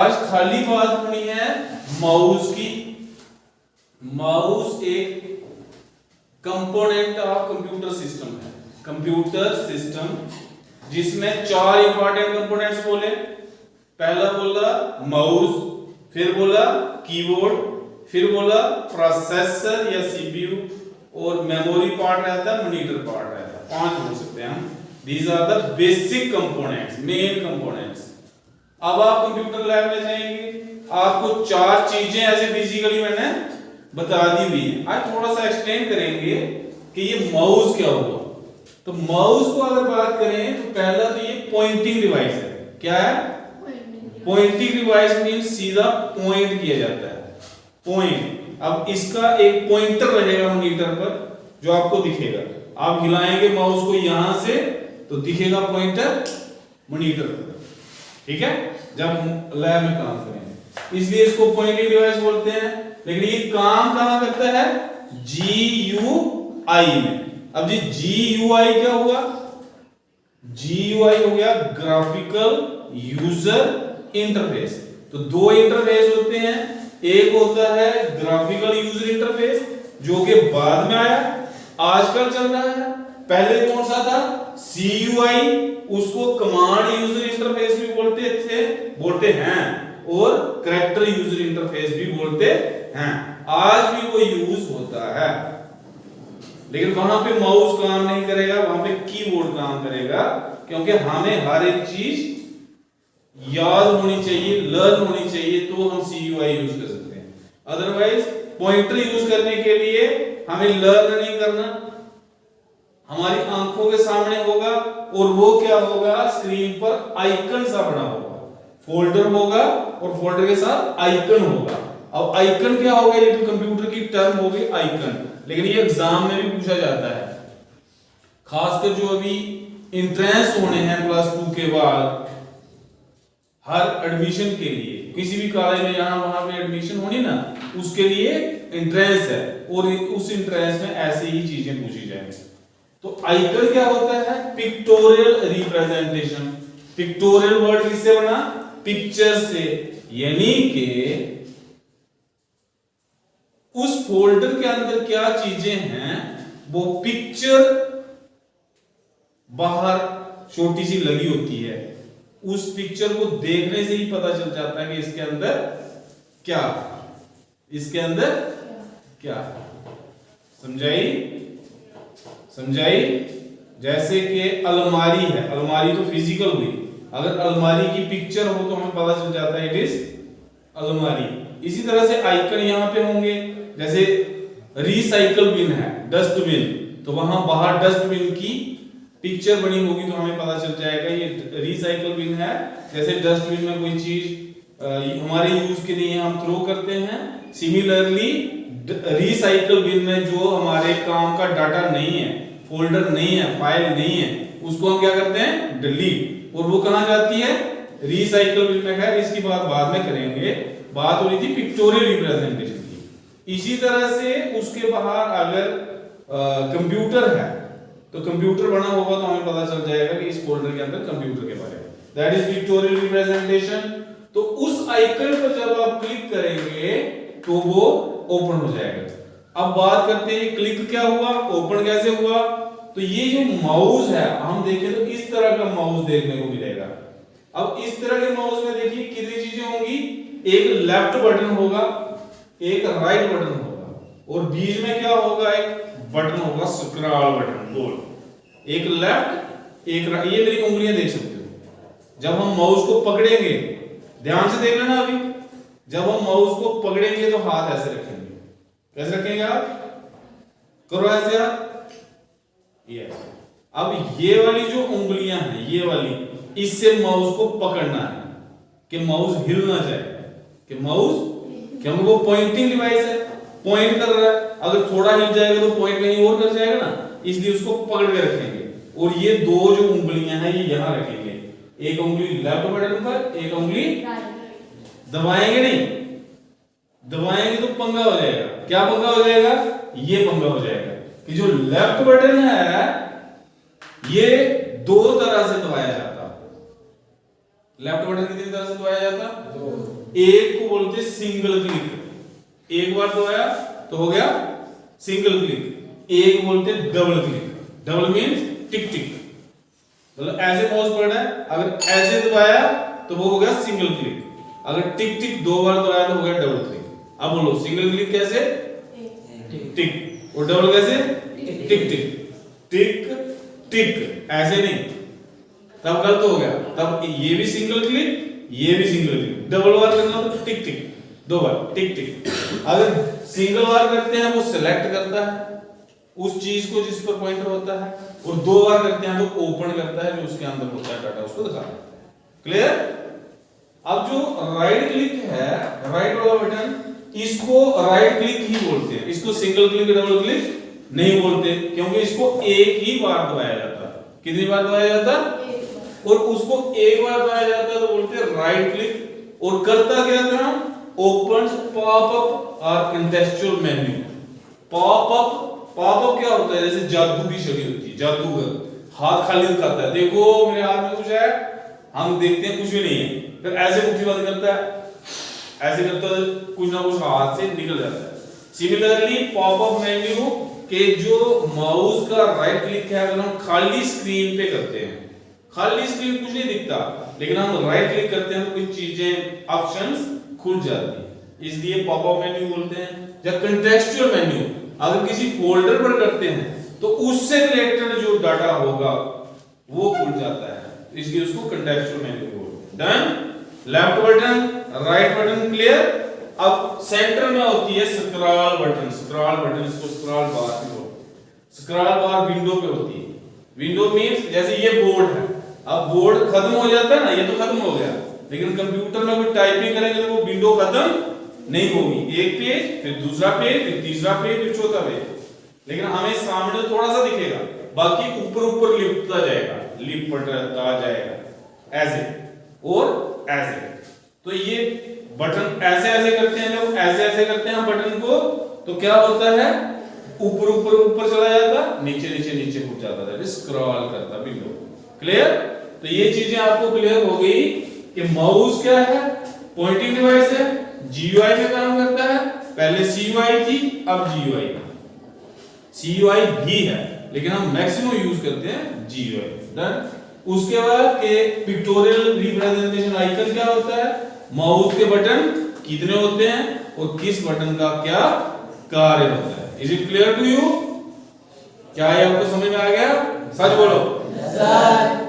आज खाली बात होनी है माउस की। माउस एक कंपोनेंट ऑफ कंप्यूटर सिस्टम है। कंप्यूटर सिस्टम जिसमें चार इंपॉर्टेंट कंपोनेंट्स बोले। पहला बोला माउस, फिर बोला कीबोर्ड, फिर बोला प्रोसेसर या सीपीयू, और मेमोरी पार्ट रहता है, मॉनिटर पार्ट रहता है। पांच बोल सकते हैं हम। These are the basic components, main components. अब आप कंप्यूटर लैब में जाएंगे, आपको चार चीजें ऐसे फिजिकली मैंने बता दी हुई है। आज थोड़ा सा एक्सप्लेन करेंगे कि ये माउस क्या हुआ। तो माउस को अगर बात करें तो पहला तो ये पॉइंटिंग डिवाइस है। क्या है? पॉइंटिंग डिवाइस मींस सीधा पॉइंट किया जाता है, पॉइंट। अब इसका एक पॉइंटर रहेगा मॉनिटर पर जो आपको दिखेगा। आप हिलाएंगे माउस को यहां से तो दिखेगा पॉइंटर मॉनिटर पर, ठीक है, जब लैब में काम करेंगे। इसलिए इसको पॉइंटिंग डिवाइस बोलते हैं। लेकिन ये काम कहां करता है? GUI में। अब जी GUI क्या हुआ? GUI हो गया ग्राफिकल यूजर इंटरफेस। तो दो इंटरफेस होते हैं, एक होता है ग्राफिकल यूजर इंटरफेस जो कि बाद में आया, आजकल चल रहा है। पहले कौन सा था? CUI, उसको कमांड यूजर इंटरफेस भी बोलते हैं, और कैरेक्टर यूजर इंटरफेस भी बोलते हैं। आज भी वो यूज होता है, लेकिन वहां पे माउस काम नहीं करेगा, वहां पे कीबोर्ड काम करेगा, क्योंकि हमें हर एक चीज याद होनी चाहिए, लर्न होनी चाहिए, तो हम CUI यूज कर सकते हैं। अदरवाइज पॉइंटर यूज करने के लिए हमें लर्न नहीं करना, हमारी आंखों के सामने होगा, और वो क्या होगा? स्क्रीन पर आइकन सा बना होगा, फोल्डर होगा और फोल्डर के साथ आइकन होगा। अब आइकन क्या होगा? ये तो कंप्यूटर की टर्म हो गई आइकन, लेकिन ये एग्जाम में भी पूछा जाता है। खासकर जो अभी एंट्रेंस होने हैं +2 के बाद, हर एडमिशन के लिए किसी भी कॉलेज में यहां वहां पे एडमिशन होनी ना, उसके लिए एंट्रेंस है, और उस एंट्रेंस में ऐसे ही चीजें पूछी जाएंगी। तो आइकन क्या होता है? Pictorial representation. पिक्टोरियल वर्ड किससे बना? पिक्चर से। यानी कि उस फोल्डर के अंदर क्या चीजें हैं वो पिक्चर बाहर छोटी सी लगी होती है, उस पिक्चर को देखने से ही पता चल जाता है कि इसके अंदर क्या, इसके अंदर क्या। समझाई? जैसे कि अलमारी है, अलमारी तो फिजिकल हुई, अगर अलमारी की पिक्चर हो तो हमें पता चल जाता है इट इज अलमारी। इसी तरह से आइकन यहां पे होंगे, जैसे रिसाइकल बिन है, डस्टबिन, तो वहां बाहर डस्टबिन की पिक्चर बनी होगी तो हमें पता चल जाएगा ये रिसाइकल बिन है। जैसे डस्टबिन में कोई चीज हमारे यूज के लिए हम थ्रो करते हैं, सिमिलरली रिसाइकल बिन में जो हमारे काम का डाटा नहीं है, फोल्डर नहीं है, फाइल नहीं है, उसको हम क्या करते हैं? डिलीट। और वो कहां जाती है? रिसाइकल बिन में। खैर इसकी बात बाद में करेंगे। बात हो रही थी पिक्टोरियल रिप्रेजेंटेशन की। इसी तरह से उसके बाहर अगर कंप्यूटर है तो कंप्यूटर बना होगा तो हमें पता चल जाएगा कि इस फोल्डर के अंदर कंप्यूटर के बारे में, दैट इज पिक्टोरियल रिप्रेजेंटेशन। तो उस आइकन पर जब आप क्लिक करेंगे तो वो ओपन हो जाएगा। अब बात करते हैं क्लिक क्या हुआ, ओपन कैसे हुआ। तो ये जो माउस है, हम देखें तो इस तरह का माउस देखने को मिलेगा। अब इस तरह के माउस में देखिए कितनी चीजें होंगी, एक लेफ्ट बटन होगा, एक राइट बटन होगा, और बीच में क्या होगा? एक बटन होगा, स्क्रॉल बटन, गोल। एक लेफ्ट एक राइट। ये मेरी उंगलियां देख सकते हो। जब हम माउस को पकड़ेंगे, ध्यान से देख लेना, अभी जब हम माउस को पकड़ेंगे तो हाथ ऐसे रखेंगे। कैसे रखेंगे आप? करो ऐसे आप। यस। अब ये वाली जो उंगलियां हैं, ये वाली, इससे माउस को पकड़ना है कि माउस हिल ना जाए, कि माउस, क्योंकि वो पॉइंटिंग डिवाइस है, पॉइंट कर रहा है। अगर थोड़ा हिल जाएगा तो पॉइंट कहीं और कर जाएगा ना, इसलिए उसको पकड़ के रखेंगे। और ये दो जो उंगलियां हैं ये यहां रखेंगे, एक उंगली लेफ्ट बटन पर, एक उंगली दबाएंगे नहीं, दबाएंगे तो पंगा हो जाएगा। क्या पंगा हो जाएगा? ये पंगा हो जाएगा कि जो लेफ्ट बटन है ये दो तरह से दबाया जाता। लेफ्ट बटन कितनी तरह से दबाया जाता? दो। एक को बोलते हैं सिंगल क्लिक, एक बार दबाया तो हो गया सिंगल क्लिक। एक बोलते हैं डबल क्लिक, डबल मींस टिक टिक, मतलब ऐसे माउस पकड़ा है, अगर ऐसे दबाया तो वो हो गया सिंगल क्लिक, अगर टिक टिक दो बार दबाया तो हो गया डबल क्लिक। अब बोलो सिंगल क्लिक कैसे? टिक टिक, और डबल कैसे? टिक टिक टिक टिक, ऐसे नहीं, तब गलत हो गया। तब ये भी सिंगल क्लिक, ये भी सिंगल क्लिक, डबल बार करना तो टिक टिक, दो बार टिक टिक। अगर सिंगल बार करते हैं वो सिलेक्ट करता है उस चीज को जिस पर पॉइंटर होता है, और दो बार करते हैं तो ओपन करता है जो उसके अंदर होता है डाटा, उसको दिखाता है। क्लियर? अब जो राइट क्लिक है, राइट वाला बटन, इसको राइट क्लिक ही बोलते हैं, इसको सिंगल क्लिक डबल क्लिक नहीं बोलते, क्योंकि इसको एक ही बार दबाया जाता है। कितनी बार दबाया जाता है? और उसको एक बार दबाया जाता है तो बोलते हैं राइट क्लिक। और करता क्या था? ओपन पॉपअप और कंटेक्सचुअल मेन्यू। पॉपअप, पॉपअप क्या होता है? जैसे जादू की छड़ी होती है, जादूगर हाथ खाली दिखाता है, देखो मेरे हाथ में कुछ है, हम देखते हैं कुछ भी नहीं है, फिर ऐसे मुट्ठी बंद करता है, ऐसे करता है, कुछ ना कुछ हाथ से निकल जाता है। सिमिलरली पॉपअप मेन्यू के जो माउस का राइट क्लिक है, अगर हम खाली स्क्रीन पे करते हैं, खाली स्क्रीन कुछ नहीं दिखता, लेकिन हम राइट क्लिक करते हैं तो कुछ चीजें ऑप्शंस खुल जाती है, इसलिए पॉपअप मेन्यू बोलते हैं। या कंटेक्सचुअल मेन्यू, अगर किसी फोल्डर पर करते हैं तो उससे रिलेटेड जो डाटा होगा वो खुल जाता है, इसलिए उसको कंटेक्सचुअल मेन्यू बोलते हैं। Done? Left button, right button clear. अब सेंटर में होती है स्क्रॉल बटन, स्क्रॉल बटन, इसको स्क्रॉल बार भी बोलते हैं। स्क्रॉल बार विंडो पे होती है। विंडो मींस जैसे ये बोर्ड है, अब बोर्ड खत्म हो जाता है ना, ये तो खत्म हो गया, लेकिन कंप्यूटर में कोई टाइपिंग करेंगे तो वो विंडो खत्म नहीं होगी, एक पेज फिर दूसरा पेज फिर तीसरा पेज फिर चौथा पेज, लेकिन हमें सामने थोड़ा सा दिखेगा, बाकी ऊपर ऊपर लिपटता जाएगा, लिपटता जाएगा ऐसे और ऐसे। तो ये बटन ऐसे ऐसे करते हैं, जब ऐसे ऐसे करते हैं बटन को तो क्या होता है? ऊपर ऊपर ऊपर चला जाता, नीचे नीचे नीचे हो जाता है, स्क्रॉल करता विंडो। क्लियर? तो ये चीजें आपको क्लियर हो गई कि माउस क्या है? पॉइंटिंग डिवाइस है, जीयूआई में काम करता है, पहले सीयूआई थी अब जीयूआई। सीयूआई भी है लेकिन हम मैक्सिमम यूज करते हैं जीयूआई। डन? उसके बाद के पिक्टोरियल रिप्रेजेंटेशन आइकन क्या होता है? माउस के बटन कितने होते हैं और किस बटन का क्या कार्य होता है। Is it clear to you? क्या ये आपको समझ में आ गया? सच बोलो। सर